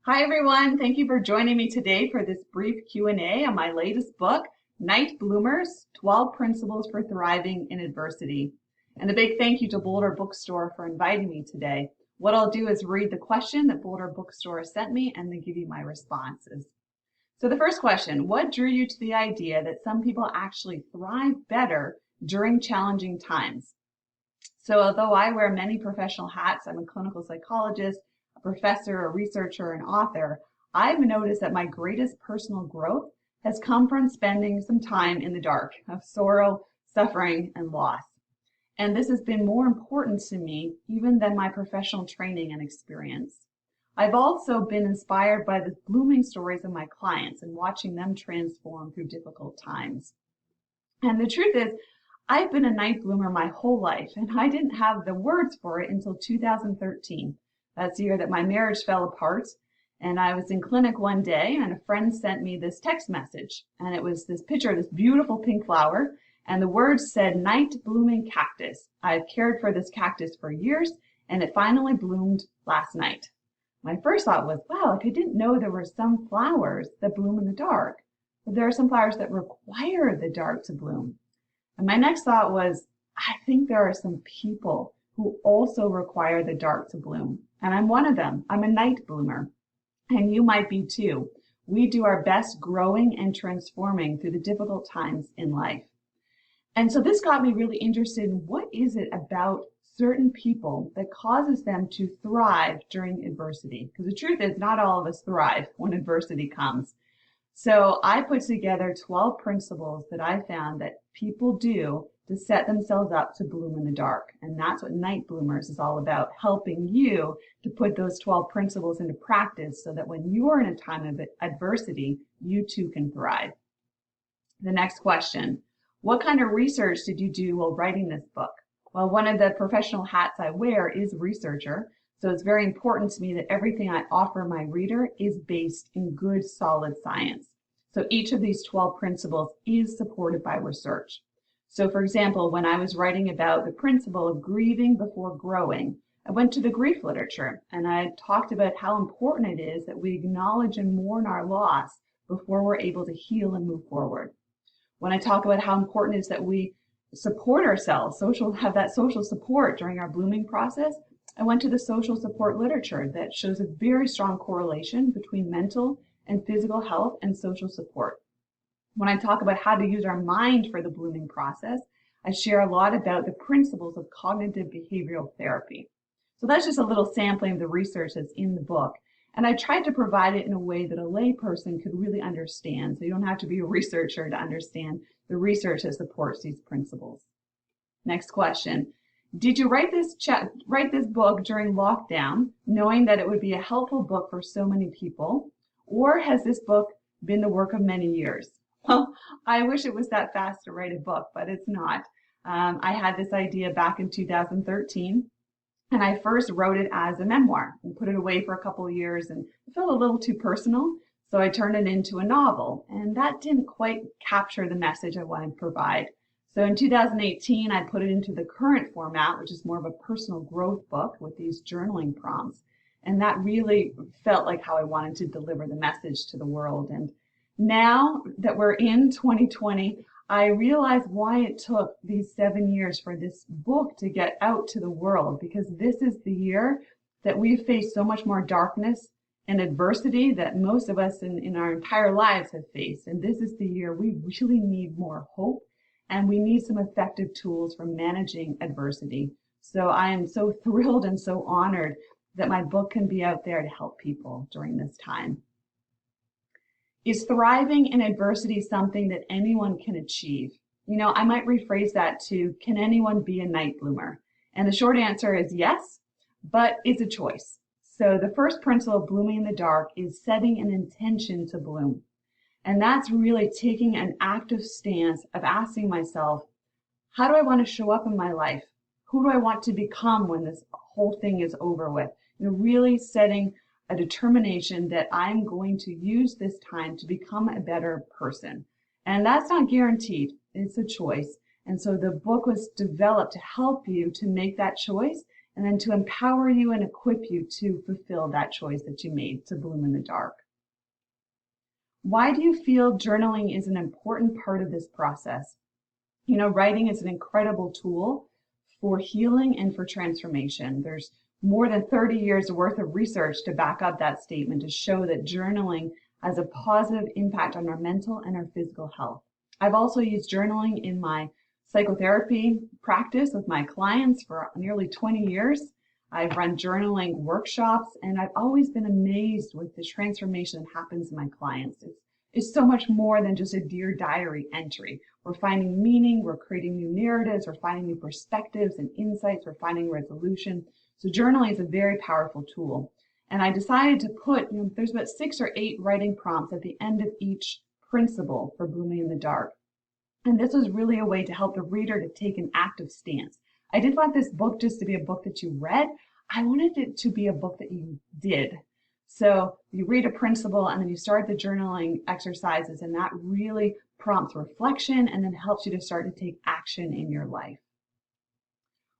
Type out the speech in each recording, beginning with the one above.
Hi everyone, thank you for joining me today for this brief Q&A on my latest book, Night Bloomers, 12 Principles for Thriving in Adversity. And a big thank you to Boulder Book Store for inviting me today. What I'll do is read the question that Boulder Book Store sent me and then give you my responses. So the first question, what drew you to the idea that some people actually thrive better during challenging times? So although I wear many professional hats, I'm a clinical psychologist, a professor, a researcher, and author, I've noticed that my greatest personal growth has come from spending some time in the dark of sorrow, suffering, and loss. And this has been more important to me even than my professional training and experience. I've also been inspired by the blooming stories of my clients and watching them transform through difficult times. And the truth is, I've been a night bloomer my whole life, and I didn't have the words for it until 2013. That's the year that my marriage fell apart, and I was in clinic one day, and a friend sent me this text message, and it was this picture of this beautiful pink flower, and the words said, "Night blooming cactus. I've cared for this cactus for years, and it finally bloomed last night." My first thought was, wow, I didn't know there were some flowers that bloom in the dark, but there are some flowers that require the dark to bloom. And my next thought was, I think there are some people who also require the dark to bloom. And I'm one of them. I'm a night bloomer. And you might be too. We do our best growing and transforming through the difficult times in life. And so this got me really interested in what is it about certain people that causes them to thrive during adversity? Because the truth is, not all of us thrive when adversity comes. So I put together 12 principles that I found that people do to set themselves up to bloom in the dark. And that's what Night Bloomers is all about, helping you to put those 12 principles into practice so that when you're in a time of adversity, you too can thrive. The next question, what kind of research did you do while writing this book? Well, one of the professional hats I wear is researcher. So it's very important to me that everything I offer my reader is based in good, solid science. So each of these 12 principles is supported by research. So for example, when I was writing about the principle of grieving before growing, I went to the grief literature and I talked about how important it is that we acknowledge and mourn our loss before we're able to heal and move forward. When I talk about how important it is that we support ourselves, have that social support during our blooming process, I went to the social support literature that shows a very strong correlation between mental and physical health and social support. When I talk about how to use our mind for the blooming process, I share a lot about the principles of cognitive behavioral therapy. So that's just a little sampling of the research that's in the book. And I tried to provide it in a way that a layperson could really understand. So you don't have to be a researcher to understand the research that supports these principles. Next question. Did you write this book during lockdown, knowing that it would be a helpful book for so many people? Or has this book been the work of many years? Well, I wish it was that fast to write a book, but it's not. I had this idea back in 2013, and I first wrote it as a memoir and put it away for a couple of years, and it felt a little too personal, so I turned it into a novel, and that didn't quite capture the message I wanted to provide. So in 2018, I put it into the current format, which is more of a personal growth book with these journaling prompts. And that really felt like how I wanted to deliver the message to the world. And now that we're in 2020, I realize why it took these 7 years for this book to get out to the world, because this is the year that we've faced so much more darkness and adversity that most of us in our entire lives have faced. And this is the year we really need more hope. And we need some effective tools for managing adversity. So I am so thrilled and so honored that my book can be out there to help people during this time. Is thriving in adversity something that anyone can achieve? You know, I might rephrase that to, can anyone be a night bloomer? And the short answer is yes, but it's a choice. So the first principle of blooming in the dark is setting an intention to bloom. And that's really taking an active stance of asking myself, how do I want to show up in my life? Who do I want to become when this whole thing is over with? You know, really setting a determination that I'm going to use this time to become a better person. And that's not guaranteed. It's a choice. And so the book was developed to help you to make that choice and then to empower you and equip you to fulfill that choice that you made to bloom in the dark. Why do you feel journaling is an important part of this process? You know, writing is an incredible tool for healing and for transformation. There's more than 30 years worth of research to back up that statement to show that journaling has a positive impact on our mental and our physical health. I've also used journaling in my psychotherapy practice with my clients for nearly 20 years. I've run journaling workshops, and I've always been amazed with the transformation that happens in my clients. It's so much more than just a Dear Diary entry. We're finding meaning, we're creating new narratives, we're finding new perspectives and insights, we're finding resolution. So journaling is a very powerful tool. And I decided to put, there's about 6 or 8 writing prompts at the end of each principle for blooming in the dark. And this was really a way to help the reader to take an active stance. I didn't want this book just to be a book that you read. I wanted it to be a book that you did. So you read a principle and then you start the journaling exercises, and that really prompts reflection and then helps you to start to take action in your life.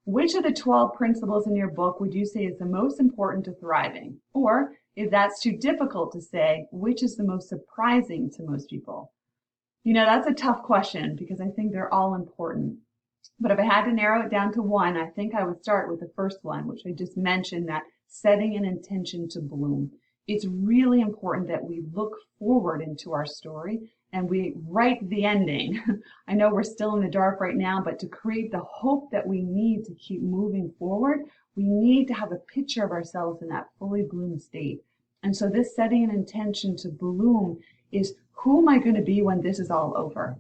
Which of the 12 principles in your book would you say is the most important to thriving? Or if that's too difficult to say, which is the most surprising to most people? That's a tough question because I think they're all important. But if I had to narrow it down to one, I think I would start with the first one, which I just mentioned, that setting an intention to bloom. It's really important that we look forward into our story and we write the ending. I know we're still in the dark right now, but to create the hope that we need to keep moving forward, we need to have a picture of ourselves in that fully bloomed state. And so this setting an intention to bloom is, who am I going to be when this is all over?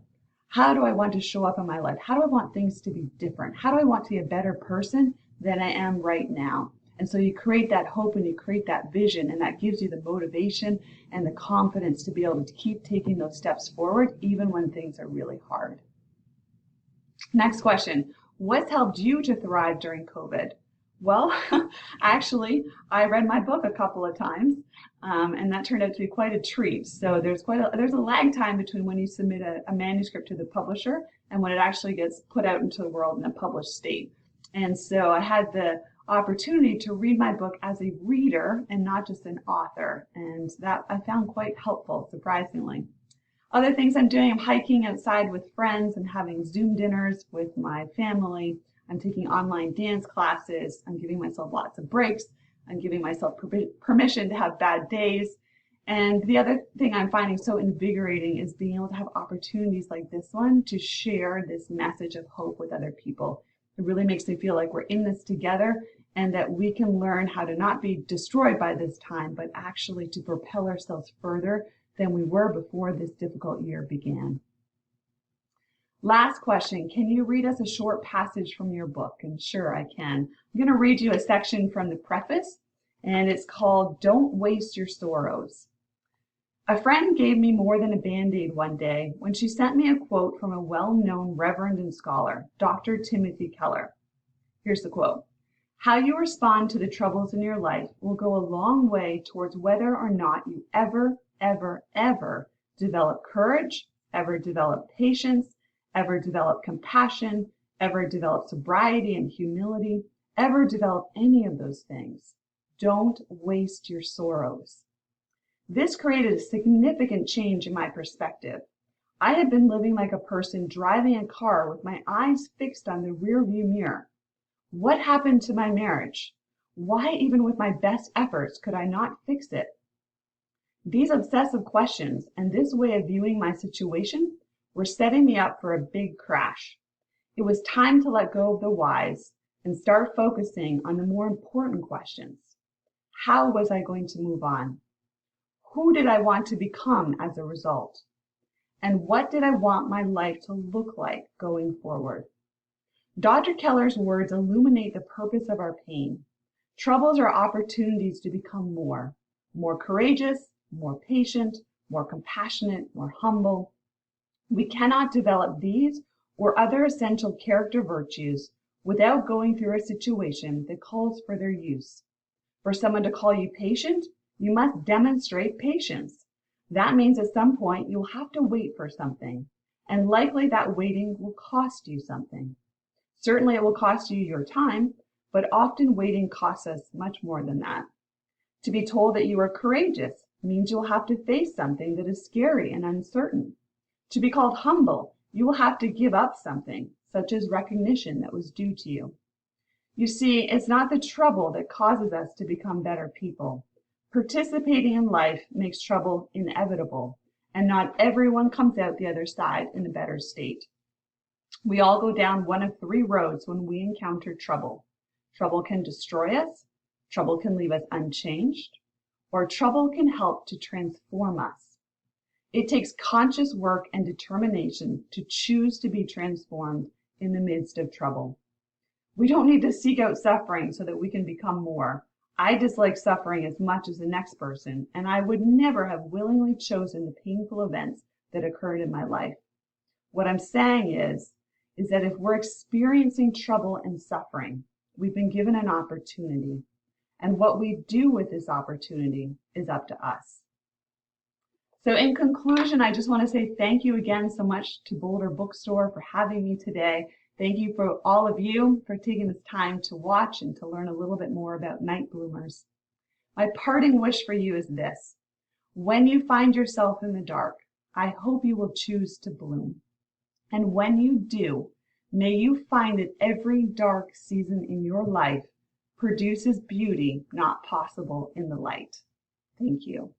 How do I want to show up in my life? How do I want things to be different? How do I want to be a better person than I am right now? And so you create that hope and you create that vision, and that gives you the motivation and the confidence to be able to keep taking those steps forward even when things are really hard. Next question. What's helped you to thrive during COVID? Well, actually, I read my book a couple of times, and that turned out to be quite a treat. So there's a lag time between when you submit a manuscript to the publisher and when it actually gets put out into the world in a published state. And so I had the opportunity to read my book as a reader and not just an author, and that I found quite helpful, surprisingly. Other things I'm doing, I'm hiking outside with friends and having Zoom dinners with my family. I'm taking online dance classes. I'm giving myself lots of breaks. I'm giving myself permission to have bad days. And the other thing I'm finding so invigorating is being able to have opportunities like this one to share this message of hope with other people. It really makes me feel like we're in this together and that we can learn how to not be destroyed by this time, but actually to propel ourselves further than we were before this difficult year began. Last question, can you read us a short passage from your book? And sure, I can. I'm going to read you a section from the preface, and it's called Don't Waste Your Sorrows. A friend gave me more than a Band-Aid one day when she sent me a quote from a well-known reverend and scholar, Dr. Timothy Keller. Here's the quote. How you respond to the troubles in your life will go a long way towards whether or not you ever develop courage, ever develop patience, ever develop compassion, ever develop sobriety and humility, ever develop any of those things. Don't waste your sorrows. This created a significant change in my perspective. I had been living like a person driving a car with my eyes fixed on the rearview mirror. What happened to my marriage? Why, even with my best efforts, could I not fix it? These obsessive questions and this way of viewing my situation were setting me up for a big crash. It was time to let go of the whys and start focusing on the more important questions. How was I going to move on? Who did I want to become as a result? And what did I want my life to look like going forward? Dr. Keller's words illuminate the purpose of our pain. Troubles are opportunities to become more courageous, more patient, more compassionate, more humble. We cannot develop these or other essential character virtues without going through a situation that calls for their use. For someone to call you patient, you must demonstrate patience. That means at some point you'll have to wait for something, and likely that waiting will cost you something. Certainly it will cost you your time, but often waiting costs us much more than that. To be told that you are courageous means you'll have to face something that is scary and uncertain. To be called humble, you will have to give up something, such as recognition that was due to you. You see, it's not the trouble that causes us to become better people. Participating in life makes trouble inevitable, and not everyone comes out the other side in a better state. We all go down one of three roads when we encounter trouble. Trouble can destroy us, trouble can leave us unchanged, or trouble can help to transform us. It takes conscious work and determination to choose to be transformed in the midst of trouble. We don't need to seek out suffering so that we can become more. I dislike suffering as much as the next person, and I would never have willingly chosen the painful events that occurred in my life. What I'm saying is that if we're experiencing trouble and suffering, we've been given an opportunity. And what we do with this opportunity is up to us. So in conclusion, I just want to say thank you again so much to Boulder Book Store for having me today. Thank you for all of you for taking this time to watch and to learn a little bit more about night bloomers. My parting wish for you is this. When you find yourself in the dark, I hope you will choose to bloom. And when you do, may you find that every dark season in your life produces beauty not possible in the light. Thank you.